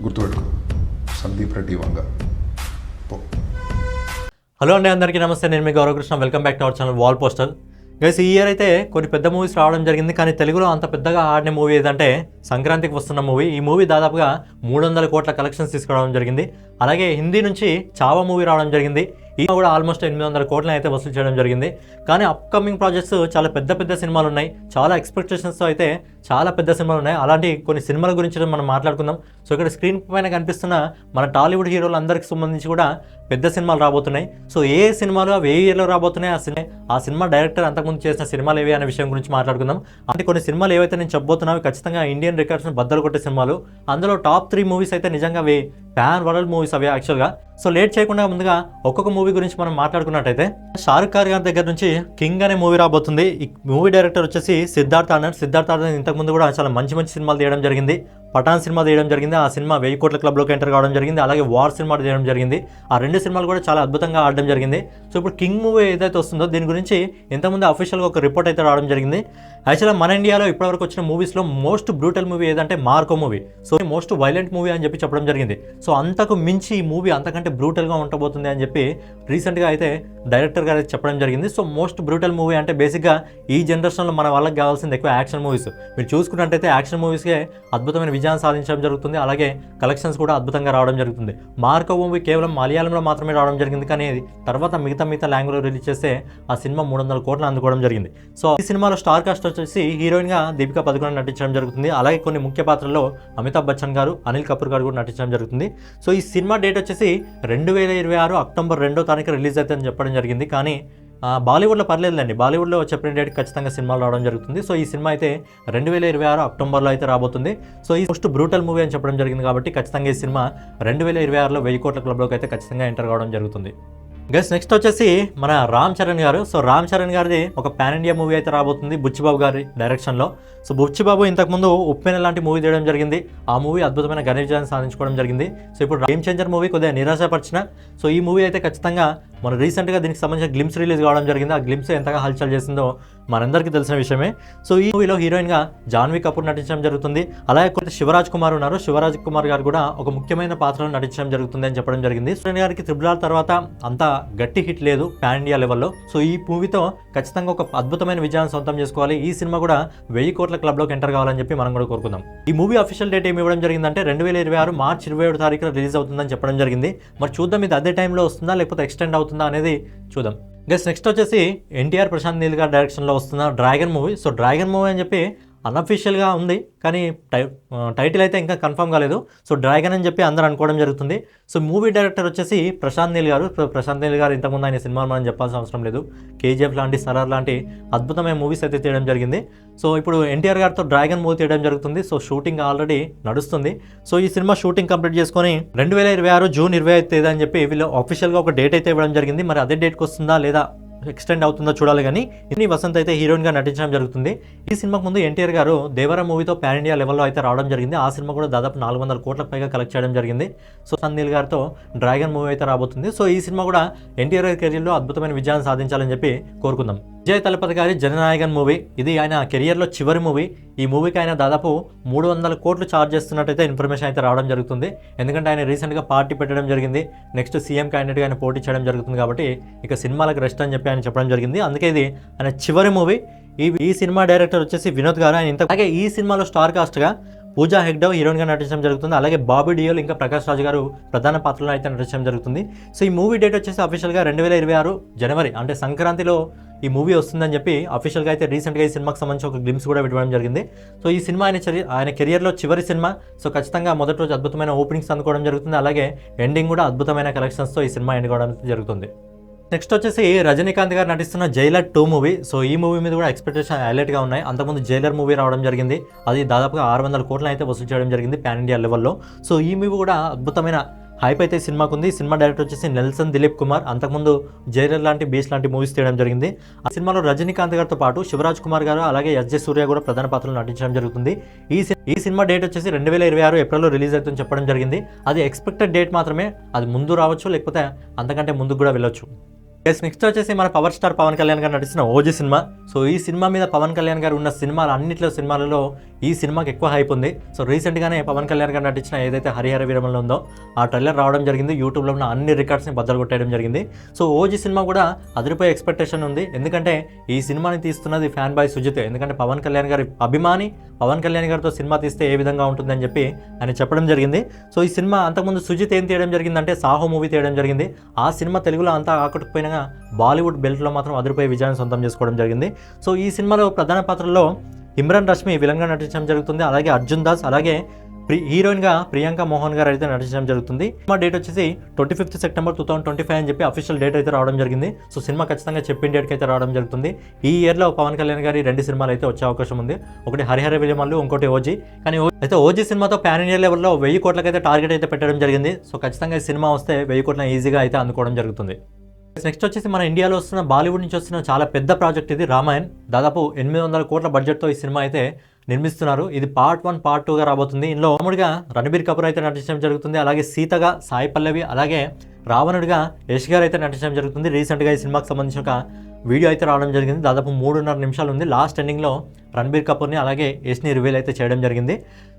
గుర్తుపెట్టుకో, సందీప్ రెడ్డి వంగ. హలో అండి, అందరికీ నమస్తే. నేను మీ Gauravkrishna. Welcome back to our channel wall poster. Guys, ఈ ఇయర్ అయితే కొన్ని పెద్ద మూవీస్ రావడం జరిగింది, కానీ తెలుగులో అంత పెద్దగా ఆడిన మూవీ ఏదంటే సంక్రాంతికి వస్తున్న మూవీ. ఈ మూవీ దాదాపుగా 300 కోట్ల కలెక్షన్స్ తీసుకురావడం జరిగింది. అలాగే హిందీ నుంచి చావా మూవీ రావడం జరిగింది. ఈ కూడా ఆల్మోస్ట్ 800 కోట్లను అయితే వసూలు చేయడం జరిగింది. కానీ అప్కమింగ్ ప్రాజెక్ట్స్ చాలా పెద్ద సినిమాలు ఉన్నాయి. చాలా ఎక్స్పెక్టేషన్స్తో అయితే చాలా పెద్ద సినిమాలు ఉన్నాయి. అలాంటి కొన్ని సినిమాల గురించి మనం మాట్లాడుకుందాం. సో ఇక్కడ స్క్రీన్ పైన కనిపిస్తున్న మన టాలీవుడ్ హీరోలు అందరికి సంబంధించి కూడా పెద్ద సినిమాలు రాబోతున్నాయి. సో ఏ సినిమాలు అవి ఏ ఇయర్లో రాబోతున్నాయి, ఆ సినిమా డైరెక్టర్ అంతకుముందు చేసిన సినిమాలు ఏవి అనే విషయం గురించి మాట్లాడుకుందాం. అంటే కొన్ని సినిమాలు ఏవైతే నేను చెప్పబోతున్నావు ఖచ్చితంగా ఇండియన్ రికార్డ్స్ని బద్దలు కొట్టే సినిమాలు. అందులో టాప్ 3 మూవీస్ అయితే నిజంగా అవి ప్యాన్ వరల్డ్ మూవీస్ అవి యాక్చువల్గా. సో లేట్ చేయకుండా ముందుగా ఒక్కొక్క మూవీ గురించి మనం మాట్లాడుకున్నట్టయితే షారుఖ్ ఖాన్ గారి దగ్గర నుంచి కింగ్ అనే మూవీ రాబోతుంది. ఈ మూవీ డైరెక్టర్ వచ్చేసి సిద్ధార్థ్ ఆనంద్. ఇంతకుముందు కూడా చాలా మంచి సినిమాలు తీయడం జరిగింది. పఠాన్ సినిమా తీయడం జరిగింది. ఆ సినిమా 1000 కోట్ల క్లబ్లోకి ఎంటర్ కావడం జరిగింది. అలాగే వార్ సినిమా తీయడం జరిగింది. ఆ 2 సినిమాలు కూడా చాలా అద్భుతంగా ఆడడం జరిగింది. సో ఇప్పుడు కింగ్ మూవీ ఏదైతే వస్తుందో దీని గురించి ఇంతకుముందు అఫీషియల్గా ఒక రిపోర్ట్ అయితే రావడం జరిగింది. యాక్చువల్గా మన ఇండియాలో ఇప్పటివరకు వచ్చిన మూవీస్లో మోస్ట్ బ్రూటల్ మూవీ ఏదంటే Marco movie. So most violent movie అని చెప్పడం జరిగింది. సో అంతకు మించి ఈ మూవీ అంతకంటే బ్రూటల్గా ఉండబోతుంది అని చెప్పి రీసెంట్గా అయితే డైరెక్టర్ గారు అయితే చెప్పడం జరిగింది. సో మోస్ట్ బ్రూటల్ మూవీ అంటే బేసిక్గా ఈ జనరేషన్లో మన వాళ్ళకి కావాల్సింది ఎక్కువ యాక్షన్ మూవీస్. మీరు చూసుకున్నట్టయితే యాక్షన్ మూవీస్కే అద్భుతమైన విజయాన్ని సాధించడం జరుగుతుంది. అలాగే కలెక్షన్స్ కూడా అద్భుతంగా రావడం జరుగుతుంది. మార్కో మూవీ కేవలం మలయాళంలో మాత్రమే రావడం జరిగింది, కానీ తర్వాత మిగతా లాంగ్వేజ్లో రిలీజ్ చేస్తే ఆ సినిమా 300 కోట్లు అందుకోవడం జరిగింది. సో ఈ సినిమాలో స్టార్ కాస్ట్ వచ్చేసి హీరోయిన్గా దీపికా పదుకొనె నటించడం జరుగుతుంది. అలాగే కొన్ని ముఖ్య పాత్రల్లో అమితాబ్ బచ్చన్ గారు, అనిల్ కపూర్ గారు కూడా నటించడం జరుగుతుంది. సో ఈ సినిమా డేట్ వచ్చేసి 2026 అక్టోబర్ 2వ తారీఖు రిలీజ్ అవుతుందని చెప్పడం జరిగింది. కానీ బాలీవుడ్లో పర్లేదులేండి, బాలీవుడ్లో చెప్పిన డేట్ ఖచ్చితంగా సినిమాలు రావడం జరుగుతుంది. సో ఈ సినిమా అయితే 2026 అక్టోబర్లో అయితే రాబోతుంది. సో ఈ మోస్ట్ బ్రూటల్ మూవీ అని చెప్పడం జరిగింది కాబట్టి ఖచ్చితంగా ఈ సినిమా 2026లో 1000 కోట్ల క్లబ్లోకి అయితే ఖచ్చితంగా ఎంటర్ కావడం జరుగుతుంది. గైస్, నెక్స్ట్ వచ్చేసి మన రామ్ చరణ్ గారు. సో రామ్ చరణ్ గారిది ఒక పాన్ ఇండియా మూవీ అయితే రాబోతుంది బుచ్చిబాబు గారి డైరెక్షన్లో. సో బుచ్చిబాబు ఇంతకుముందు ఉప్పెన లాంటి మూవీ తీయడం జరిగింది. ఆ మూవీ అద్భుతమైన ఘన విజయాన్ని సాధించుకోవడం జరిగింది. సో ఇప్పుడు గేమ్ చేంజర్ మూవీ కొద్దిగా నిరాశపరిచిన. సో ఈ మూవీ అయితే ఖచ్చితంగా మన రీసెంట్గా దీనికి సంబంధించిన గ్లిమ్స్ రిలీజ్ కావడం జరిగింది. ఆ గ్లిమ్స్ ఎంతగా హల్చల్ చేసిందో మనందరికీ తెలిసిన విషయమే. సో ఈ మూవీలో హీరోయిన్గా జాన్వీ కపూర్ నటించడం జరుగుతుంది. అలాగే కొంత శివరాజ్ కుమార్ ఉన్నారు. శివరాజ్ కుమార్ గారు కూడా ఒక ముఖ్యమైన పాత్రలో నటించడం జరుగుతుంది అని చెప్పడం జరిగింది. సురేన్ గారికి త్రిబుల్ ఆర్ తర్వాత అంత గట్టి హిట్ లేదు పాన్ ఇండియా లెవెల్లో. సో ఈ మూవీతో ఖచ్చితంగా ఒక అద్భుతమైన విజయాన్ని సొంతం చేసుకోవాలి. ఈ సినిమా కూడా 1000 కోట్ల క్లబ్లోకి ఎంటర్ కావాలని చెప్పి మనం కూడా కోరుకుందాం. ఈ మూవీ అఫీషియల్ డేట్ ఏమి ఇవ్వడం జరిగిందంటే 2026 మార్చి 27 తారీఖున రిలీజ్ అవుతుందని చెప్పడం జరిగింది. మరి చూద్దాం ఇది అదే టైంలో వస్తుందా లేకపోతే ఎక్స్టెండ్ అవుతుందా అనేది చూద్దాం. గైస్, నెక్స్ట్ వచ్చేసి ఎన్టీఆర్ ప్రశాంత్ నీల్ గారి డైరెక్షన్లో వస్తున్న dragon movie. So dragon movie అని చెప్పి అన్అఫీషియల్గా ఉంది, కానీ టైటిల్ అయితే ఇంకా కన్ఫర్మ్ కాలేదు. సో డ్రాగన్ అని చెప్పి అందరూ అనుకోవడం జరుగుతుంది. సో మూవీ డైరెక్టర్ వచ్చేసి ప్రశాంత్ నీల్ గారు. ప్రశాంత్ నీల్ గారు ఇంతకుముందు ఆయన సినిమాలు మనం చెప్పాల్సిన అవసరం లేదు. కేజీఎఫ్ లాంటి, సలార్ లాంటి అద్భుతమైన మూవీస్ అయితే తీయడం జరిగింది. సో ఇప్పుడు ఎన్టీఆర్ గారితో డ్రాగన్ మూవీ తీయడం జరుగుతుంది. సో షూటింగ్ ఆల్రెడీ నడుస్తుంది. సో ఈ సినిమా షూటింగ్ కంప్లీట్ చేసుకొని 2026 జూన్ 25 తేదీ అని చెప్పి వీళ్ళు అఫీషియల్గా ఒక డేట్ అయితే ఇవ్వడం జరిగింది. మరి అదే డేట్కి వస్తుందా లేదా ఎక్స్టెండ్ అవుతుందో చూడాలి. కానీ ఇన్ని వసంత్ అయితే హీరోయిన్గా నటించడం జరుగుతుంది. ఈ సినిమాకు ముందు ఎన్టీఆర్ గారు దేవరా మూవీతో పాన్ ఇండియా లెవెల్లో అయితే రావడం జరిగింది. ఆ సినిమా కూడా దాదాపు 400 కోట్లకు పైగా కలెక్ట్ చేయడం జరిగింది. సో సందీల్ గారితో డ్రాగన్ మూవీ అయితే రాబోతుంది. సో ఈ సినిమా కూడా ఎన్టీఆర్ గారి కెరీర్లో అద్భుతమైన విజయాన్ని సాధించాలని చెప్పి కోరుకుందాం. విజయ్ తలపతి గారి జననాయకన్ మూవీ, ఇది ఆయన కెరియర్లో చివరి మూవీ. ఈ మూవీకి ఆయన దాదాపు 300 కోట్లు ఛార్జ్ చేస్తున్నట్టయితే ఇన్ఫర్మేషన్ అయితే రావడం జరుగుతుంది. ఎందుకంటే ఆయన రీసెంట్గా పార్టీ పెట్టడం జరిగింది. నెక్స్ట్ సీఎం క్యాండిడేట్గా ఆయన పోటీ చేయడం జరుగుతుంది. కాబట్టి ఇక సినిమాలకు రెస్ట్ అని చెప్పి ఆయన చెప్పడం జరిగింది. అందుకే ఇది ఆయన చివరి మూవీ. ఈ సినిమా డైరెక్టర్ వచ్చేసి వినోద్ గారు. ఆయన అలాగే ఈ సినిమాలో స్టార్ కాస్ట్గా పూజా హెగ్డే హీరోయిన్గా నటించడం జరుగుతుంది. అలాగే బాబీ డియోల్ ఇంకా ప్రకాష్ రాజ్ గారు ప్రధాన పాత్రలో అయితే నటించడం జరుగుతుంది. సో ఈ మూవీ డేట్ వచ్చేసి అఫీషియల్గా 2026 జనవరి అంటే సంక్రాంతిలో ఈ మూవీ వస్తుందని చెప్పి అఫీషియల్గా అయితే రీసెంట్గా ఈ సినిమాకి సంబంధించి ఒక గ్లిమ్స్ కూడా ఇవ్వడం జరిగింది. సో ఈ సినిమా ఆయన కెరియర్లో చివరి సినిమా. సో ఖచ్చితంగా మొదటి రోజు అద్భుతమైన ఓపెనింగ్స్ అందుకోవడం జరుగుతుంది. అలాగే ఎండింగ్ కూడా అద్భుతమైన కలెక్షన్స్తో ఈ సినిమా ఎండ్ కావడం జరుగుతుంది. నెక్స్ట్ వచ్చేసి రజనీకాంత్ గారు నటిస్తున్న జైలర్ 2 మూవీ. సో ఈ మూవీ మీద కూడా ఎక్స్పెక్టేషన్ హైలైట్గా ఉన్నాయి. అంతకుముందు జైలర్ మూవీ రావడం జరిగింది. అది దాదాపుగా 600 కోట్లను అయితే వసూలు చేయడం జరిగింది పాన్ ఇండియా లెవెల్లో. సో ఈ మూవీ కూడా అద్భుతమైన హైప్ అయితే సినిమాకు ఉంది. సినిమా డైరెక్టర్ వచ్చేసి నెల్సన్ దిలీప్ కుమార్. అంతకుముందు జైలర్ లాంటి బీచ్ లాంటి మూవీస్ తీయడం జరిగింది. ఆ సినిమాలో రజనీకాంత్ గారితో పాటు శివరాజ్ కుమార్ గారు అలాగే ఎస్జే సూర్య కూడా ప్రధాన పాత్రలు నటించడం జరుగుతుంది. ఈ సినిమా డేట్ వచ్చేసి 2026 ఏప్రిల్లో రిలీజ్ అవుతుందని చెప్పడం జరిగింది. అది ఎక్స్పెక్టెడ్ డేట్ మాత్రమే, అది ముందు రావచ్చు లేకపోతే అంతకంటే ముందుకు కూడా వెళ్ళొచ్చు. నెక్స్ట్ వచ్చేసి మన పవర్ స్టార్ పవన్ కళ్యాణ్ గారు నటిస్తున్న ఓజీ సినిమా. సో ఈ సినిమా మీద పవన్ కళ్యాణ్ గారు ఉన్న సినిమాలలో ఈ సినిమాకి ఎక్కువ హైప్ ఉంది. సో రీసెంట్గానే పవన్ కళ్యాణ్ గారు నటించిన ఏదైతే హరిహర వీరమల్లో ఉందో ఆ ట్రైలర్ రావడం జరిగింది. యూట్యూబ్లో ఉన్న అన్ని రికార్డ్స్ని బద్దలు కొట్టేయడం జరిగింది. సో ఓజీ సినిమా కూడా అదిరిపోయే ఎక్స్పెక్టేషన్ ఉంది. ఎందుకంటే ఈ సినిమాని తీస్తున్నది ఫ్యాన్ బాయ్ సుజిత్. ఎందుకంటే పవన్ కళ్యాణ్ గారి అభిమాని, పవన్ కళ్యాణ్ గారితో సినిమా తీస్తే ఏ విధంగా ఉంటుందని చెప్పి ఆయన చెప్పడం జరిగింది. సో ఈ సినిమా అంతకుముందు సుజిత్ ఏం తీయడం జరిగిందంటే సాహో మూవీ తీయడం జరిగింది. ఆ సినిమా తెలుగులో అంతా ఆకట్టుకుపోయినా బాలీవుడ్ బెల్ట్లో మాత్రం అదిరిపోయే విజయాన్ని సొంతం చేసుకోవడం జరిగింది. సో ఈ సినిమాలో ప్రధాన పాత్రలో ఇమ్రాన్ రష్మి విలన్గా నటించడం జరుగుతుంది. అలాగే అర్జున్ దాస్, అలాగే హీరోయిన్గా ప్రియాంక మోహన్ గారు అయితే నటించడం జరుగుతుంది. సినిమా డేట్ వచ్చేసి 25 సెప్టెంబర్ 2025 అని చెప్పి అఫీషియల్ డేట్ అయితే రావడం జరిగింది. సో సినిమా ఖచ్చితంగా చెప్పిన డేట్కి అయితే రావడం జరుగుతుంది. ఈ ఇయర్లో పవన్ కళ్యాణ్ గారి 2 సినిమాలు అయితే వచ్చే అవకాశం ఉంది. ఒకటి హరిహర వీరమల్లు, ఇంకోటి ఓజీ. కానీ అయితే ఓజీ సినిమాతో పాన్ ఇండియా లెవెల్లో 1000 కోట్లకైతే టార్గెట్ అయితే పెట్టడం జరిగింది. సో ఖచ్చితంగా ఈ సినిమా వస్తే 1000 కోట్ల ఈజీగా అయితే అందుకోవడం జరుగుతుంది. నెక్స్ట్ వచ్చేసి మన ఇండియాలో వస్తున్న బాలీవుడ్ నుంచి వస్తున్న చాలా పెద్ద ప్రాజెక్ట్ ఇది రామాయణ్. దాదాపు 800 కోట్ల బడ్జెట్తో ఈ సినిమా అయితే నిర్మిస్తున్నారు. ఇది పార్ట్ 1, పార్ట్ 2గా రాబోతుంది. ఇందులో రాముడిగా రణబీర్ కపూర్ అయితే నటించడం జరుగుతుంది. అలాగే సీతగా సాయి పల్లవి, అలాగే రావణుడిగా యష్ గారు అయితే నటించడం జరుగుతుంది. రీసెంట్గా ఈ సినిమాకి సంబంధించిన ఒక వీడియో అయితే రావడం జరిగింది. దాదాపు 3.5 నిమిషాలు ఉంది. లాస్ట్ ఎండింగ్లో రణబీర్ కపూర్ని అలాగే యష్ని రివీల్ అయితే చేయడం జరిగింది.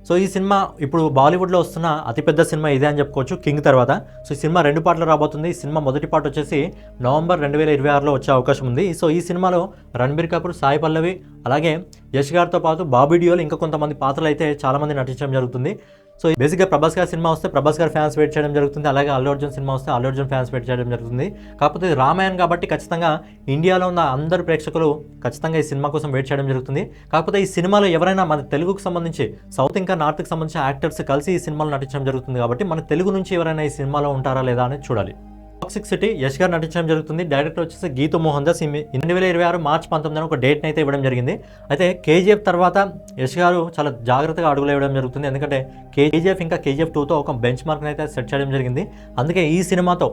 సో ఈ సినిమా ఇప్పుడు బాలీవుడ్లో వస్తున్న అతిపెద్ద సినిమా ఇదే అని చెప్పుకోవచ్చు, కింగ్ తర్వాత. సో ఈ సినిమా 2 పార్ట్లు రాబోతుంది. ఈ సినిమా మొదటి పార్ట్ వచ్చేసి నవంబర్ 2026లో వచ్చే అవకాశం ఉంది. సో ఈ సినిమాలో రణబీర్ కపూర్, సాయి పల్లవి, అలాగే యష్ గారితో పాటు బాబీ డియోల్, ఇంకా కొంతమంది పాత్రలు అయితే చాలామంది నటించడం జరుగుతుంది. సో బేసిక్గా ప్రభాస్ గారి సినిమా వస్తే ప్రభాస్ గారి ఫ్యాన్స్ వెయిట్ చేయడం జరుగుతుంది. అలాగే అల్లు అర్జున్ సినిమా వస్తే అల్లు అర్జున్ ఫ్యాన్స్ వెయిట్ చేయడం జరుగుతుంది. కాకపోతే ఇది రామాయణ్ కాబట్టి ఖచ్చితంగా ఇండియాలో ఉన్న అందరు ప్రేక్షకులు ఖచ్చితంగా ఈ సినిమా కోసం వెయిట్ చేయడం జరుగుతుంది. కాకపోతే ఈ సినిమాలో ఎవరైనా మన తెలుగుకు సంబంధించి, సౌత్ ఇంకా నార్త్కి సంబంధించిన యాక్టర్స్ కలిసి ఈ సినిమాలో నటించడం జరుగుతుంది. కాబట్టి మన తెలుగు నుంచి ఎవరైనా ఈ సినిమాలో ఉంటారా లేదా అనేది చూడాలి. టాక్సిక్ సిటీ యష్ గారు నటించడం జరుగుతుంది. డైరెక్టర్ వచ్చేసి గీతు మోహన్ దాస్. 2026 మార్చి 19 ఒక డేట్ని అయితే ఇవ్వడం జరిగింది. అయితే కేజీఎఫ్ తర్వాత యష్ గారు చాలా జాగ్రత్తగా అడుగులు ఇవ్వడం జరుగుతుంది. ఎందుకంటే కేజీఎఫ్ ఇంకా కేజీఎఫ్ 2తో ఒక బెంచ్ మార్క్ని అయితే సెట్ చేయడం జరిగింది. అందుకే ఈ సినిమాతో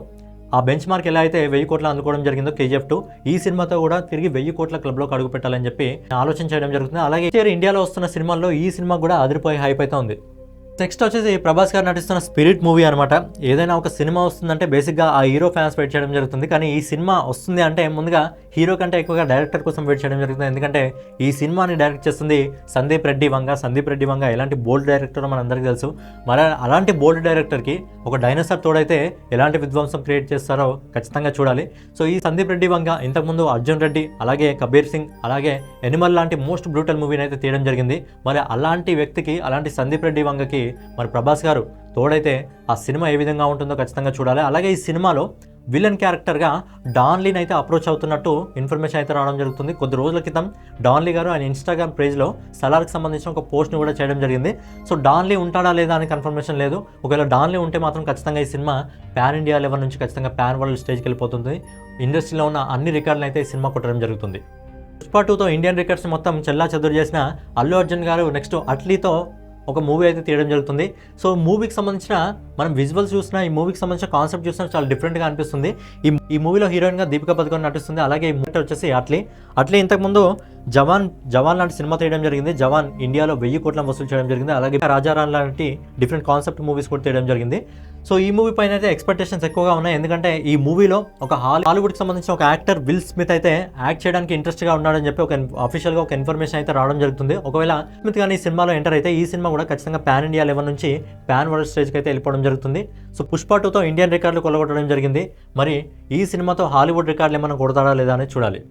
ఆ బెంచ్ మార్క్ ఎలా అయితే 1000 కోట్లు అందుకోవడం జరిగిందో కేజీఎఫ్ 2, ఈ సినిమాతో కూడా తిరిగి 1000 కోట్ల క్లబ్లోకి అడుగు పెట్టాలని చెప్పి ఆలోచన చేయడం జరుగుతుంది. అలాగే ఇండియాలో వస్తున్న సినిమాల్లో ఈ సినిమా కూడా అదిరిపోయి హైప్ అయితే ఉంది. నెక్స్ట్ వచ్చేసి ప్రభాస్ గారు నటిస్తున్న స్పిరిట్ మూవీ అనమాట. ఏదైనా ఒక సినిమా వస్తుందంటే బేసిక్గా ఆ హీరో ఫ్యాన్స్ వెయిట్ చేయడం జరుగుతుంది. కానీ ఈ సినిమా వస్తుంది అంటే ముందుగా హీరో కంటే ఎక్కువగా డైరెక్టర్ కోసం వెయిట్ చేయడం జరుగుతుంది. ఎందుకంటే ఈ సినిమాని డైరెక్ట్ చేస్తుంది సందీప్ రెడ్డి వంగ. ఎలాంటి బోల్డ్ డైరెక్టర్ మన అందరికీ తెలుసు. మరి అలాంటి బోల్డ్ డైరెక్టర్కి ఒక డైనోసార్ తోడైతే ఎలాంటి విధ్వంసం క్రియేట్ చేస్తారో ఖచ్చితంగా చూడాలి. సో ఈ సందీప్ రెడ్డి వంగ ఇంతకుముందు అర్జున్ రెడ్డి, అలాగే కబీర్ సింగ్, అలాగే ఎనిమల్ లాంటి మోస్ట్ బ్రూటల్ మూవీని అయితే తీయడం జరిగింది. మరి అలాంటి వ్యక్తికి, అలాంటి సందీప్ రెడ్డి వంగకి మరి ప్రభాస్ గారు తోడైతే ఆ సినిమా ఏ విధంగా ఉంటుందో ఖచ్చితంగా చూడాలి. అలాగే ఈ సినిమాలో విలన్ క్యారెక్టర్గా డాన్లీని అయితే అప్రోచ్ అవుతున్నట్టు ఇన్ఫర్మేషన్ అయితే రావడం జరుగుతుంది. కొద్ది రోజుల క్రితం డాన్లీ గారు ఆయన ఇన్స్టాగ్రామ్ పేజ్లో సలార్కి సంబంధించిన ఒక పోస్ట్ని కూడా చేయడం జరిగింది. సో డాన్లీ ఉంటాడా లేదా అని కన్ఫర్మేషన్ లేదు. ఒకవేళ డాన్లీ ఉంటే మాత్రం ఖచ్చితంగా ఈ సినిమా పాన్ ఇండియా లెవెల్ నుంచి ఖచ్చితంగా పాన్ వరల్డ్ స్టేజ్కి వెళ్ళిపోతుంది. ఇండస్ట్రీలో ఉన్న అన్ని రికార్డులను అయితే ఈ సినిమా కొట్టడం జరుగుతుంది. పుష్ప 2తో ఇండియన్ రికార్డ్స్ మొత్తం చెల్లా చెదురు చేసిన అల్లు అర్జున్ గారు నెక్స్ట్ అట్లీతో ఒక మూవీ అయితే తీయడం జరుగుతుంది. సో మూవీకి సంబంధించిన మనం విజువల్స్ చూసినా, ఈ మూవీకి సంబంధించిన కాన్సెప్ట్ చూసినా చాలా డిఫరెంట్గా అనిపిస్తుంది. ఈ మూవీలో హీరోయిన్గా దీపికా పదుకొనే నటిస్తుంది. అలాగే ఈ మూవీ వచ్చేసి అట్లీ ఇంతకుముందు జవాన్ లాంటి సినిమా తీయడం జరిగింది. జవాన్ ఇండియాలో 1000 కోట్ల వసూలు చేయడం జరిగింది. అలాగే రాజారాం లాంటి డిఫరెంట్ కాన్సెప్ట్ మూవీస్ కూడా తీయడం జరిగింది. సో ఈ మూవీ పైన అయితే ఎక్స్పెక్టేషన్స్ ఎక్కువగా ఉన్నాయి. ఎందుకంటే ఈ మూవీలో ఒక హాలీవుడ్కి సంబంధించిన ఒక యాక్టర్ విల్ స్మిత్ అయితే యాక్ట్ చేయడానికి ఇంట్రెస్ట్గా ఉన్నాడని చెప్పి ఒక అఫీషియల్గా ఒక ఇన్ఫర్మేషన్ అయితే రావడం జరుగుతుంది. ఒకవేళ స్మిత్ కానీ ఈ సినిమాలో ఎంటర్ అయితే ఈ సినిమా కూడా ఖచ్చితంగా పాన్ ఇండియా లెవెల్ నుంచి పాన్ వరల్డ్ స్టేజ్కి అయితే వెళ్ళిపోవడం జరుగుతుంది. సో పుష్ప 2తో ఇండియన్ రికార్డులు కొలగొట్టడం జరిగింది. మరి ఈ సినిమాతో హాలీవుడ్ రికార్డులు ఏమైనా కొడతాడా లేదా అనేది చూడాలి.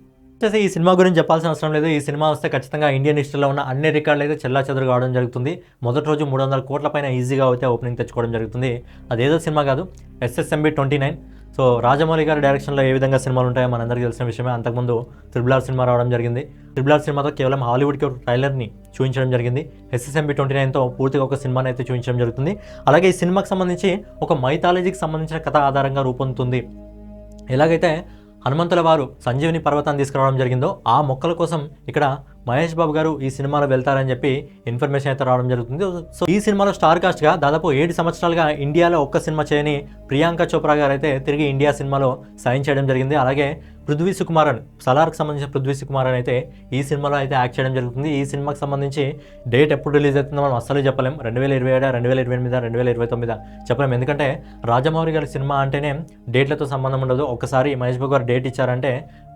వచ్చేసి ఈ సినిమా గురించి చెప్పాల్సిన అవసరం లేదు. ఈ సినిమా వస్తే ఖచ్చితంగా ఇండియన్ హిస్టరీలో ఉన్న అన్ని రికార్డులు అయితే చెల్లాచెదురు కావడం జరుగుతుంది. మొదటి రోజు 300 కోట్ల పైన ఈజీగా అయితే ఓపెనింగ్ తెచ్చుకోవడం జరుగుతుంది. అదేదో సినిమా కాదు, SSMB 29. సో రాజమౌళి గారి డైరెక్షన్లో ఏ విధంగా సినిమాలు ఉంటాయో మనందరికీ తెలిసిన విషయమే. అంతకుముందు RRR సినిమా రావడం జరిగింది. RRR సినిమాతో కేవలం హాలీవుడ్కి ఒక ట్రైలర్ని చూపించడం జరిగింది. SSMB 29తో పూర్తిగా ఒక సినిమాని అయితే చూపించడం జరుగుతుంది. అలాగే ఈ సినిమాకి సంబంధించి ఒక మైథాలజీకి సంబంధించిన కథ ఆధారంగా రూపొందుతుంది. ఎలాగైతే హనుమంతుల వారు సంజీవిని పర్వతాన్ని తీసుకురావడం జరిగిందో ఆ మొక్కల కోసం ఇక్కడ మహేష్ బాబు గారు ఈ సినిమాలో వెళ్తారని చెప్పి ఇన్ఫర్మేషన్ అయితే రావడం జరుగుతుంది. సో ఈ సినిమాలో స్టార్ కాస్ట్గా దాదాపు 7 సంవత్సరాలుగా ఇండియాలో ఒక్క సినిమా చేయని ప్రియాంక చోప్రా గారు అయితే తిరిగి ఇండియా సినిమాలో సైన్ చేయడం జరిగింది. అలాగే పృథ్వీ సుకుమారన్, సలార్కి సంబంధించిన పృథ్వీ సుకుమారన్ అయితే ఈ సినిమాలో అయితే యాక్ట్ చేయడం జరుగుతుంది. ఈ సినిమాకి సంబంధించి డేట్ ఎప్పుడు రిలీజ్ అవుతుందో మనం అస్సలు చెప్పలేం. 2027, 2028, 2029 చెప్పలేం. ఎందుకంటే రాజమౌళి గారి సినిమా అంటేనే డేట్లతో సంబంధం ఉండదు. ఒకసారి మహేష్ బాబు గారు డేట్ ఇచ్చారంటే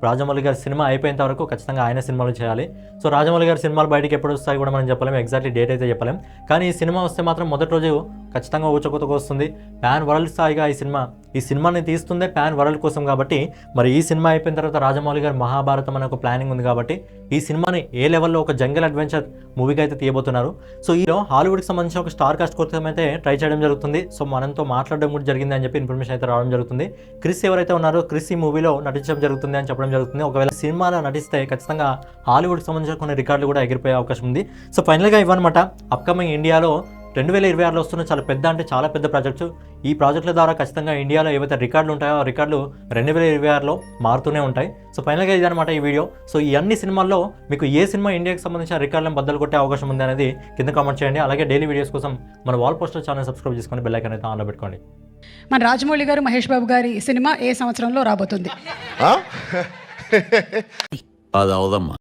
రాజమౌళి గారి సినిమా అయిపోయేంత వరకు ఖచ్చితంగా ఆయన సినిమాలు చేయాలి. సో రాజమౌళి గారి సినిమాలు బయటికి ఎప్పుడు వస్తాయి కూడా మనం చెప్పలేం, ఎగ్జాక్ట్లీ డేట్ అయితే చెప్పలేం. కానీ ఈ సినిమా వస్తే మాత్రం మొదటి రోజు ఖచ్చితంగా ఊచకోతకు వస్తుంది. ప్యాన్ వరల్డ్ స్థాయిగా ఈ సినిమాని తీస్తుందే ప్యాన్ వరల్డ్ కోసం కాబట్టి మరి ఈ సినిమా అయిపోయిన తర్వాత రాజమౌళి గారి మహాభారతం అనే ఒక ప్లానింగ్ ఉంది కాబట్టి ఈ సినిమాని ఏ లెవెల్లో ఒక జంగల్ అడ్వెంచర్ మూవీగా అయితే తీయబోతున్నారు. సో ఈలో హాలీవుడ్కి సంబంధించిన ఒక స్టార్ కాస్ట్ కోసం అయితే ట్రై చేయడం జరుగుతుంది. సో మనతో మాట్లాడడం కూడా జరిగింది అని చెప్పి ఇన్ఫర్మేషన్ అయితే రావడం జరుగుతుంది. క్రిస్ ఎవరైతే ఉన్నారో క్రిస్ ఈ మూవీలో నటించడం జరుగుతుంది అని చెప్పడం జరుగుతుంది. ఒకవేళ సినిమాలో నటిస్తే ఖచ్చితంగా హాలీవుడ్కి సంబంధించిన కొన్ని రికార్డులు కూడా ఎగిరిపోయే అవకాశం ఉంది. సో ఫైనల్గా ఇవన్నమాట అప్కమింగ్ ఇండియాలో 2026లో వస్తున్న చాలా పెద్ద ప్రాజెక్ట్స్. ఈ ప్రాజెక్టుల ద్వారా ఖచ్చితంగా ఇండియాలో ఏవైతే రికార్డులు ఉంటాయో ఆ రికార్డులు 2026లో మారుతూనే ఉంటాయి. సో ఫైనల్గా ఇదనమాట ఈ వీడియో. సో ఈ అన్ని సినిమాల్లో మీకు ఏ సినిమా ఇండియాకి సంబంధించిన రికార్డులను బద్దలు కొట్టే అవకాశం ఉంది అనేది కింద కామెంట్ చేయండి. అలాగే డైలీ వీడియోస్ కోసం మన వాల్ పోస్టర్ ఛానల్ సబ్స్క్రైబ్ చేసుకొని బెల్ ఐకాన్ అయితే ఆన్లో పెట్టుకోండి. మన రాజమౌళి గారు మహేష్ బాబు గారి సినిమా ఏ సంవత్సరంలో రాబోతుంది? అది అవదమ్మా.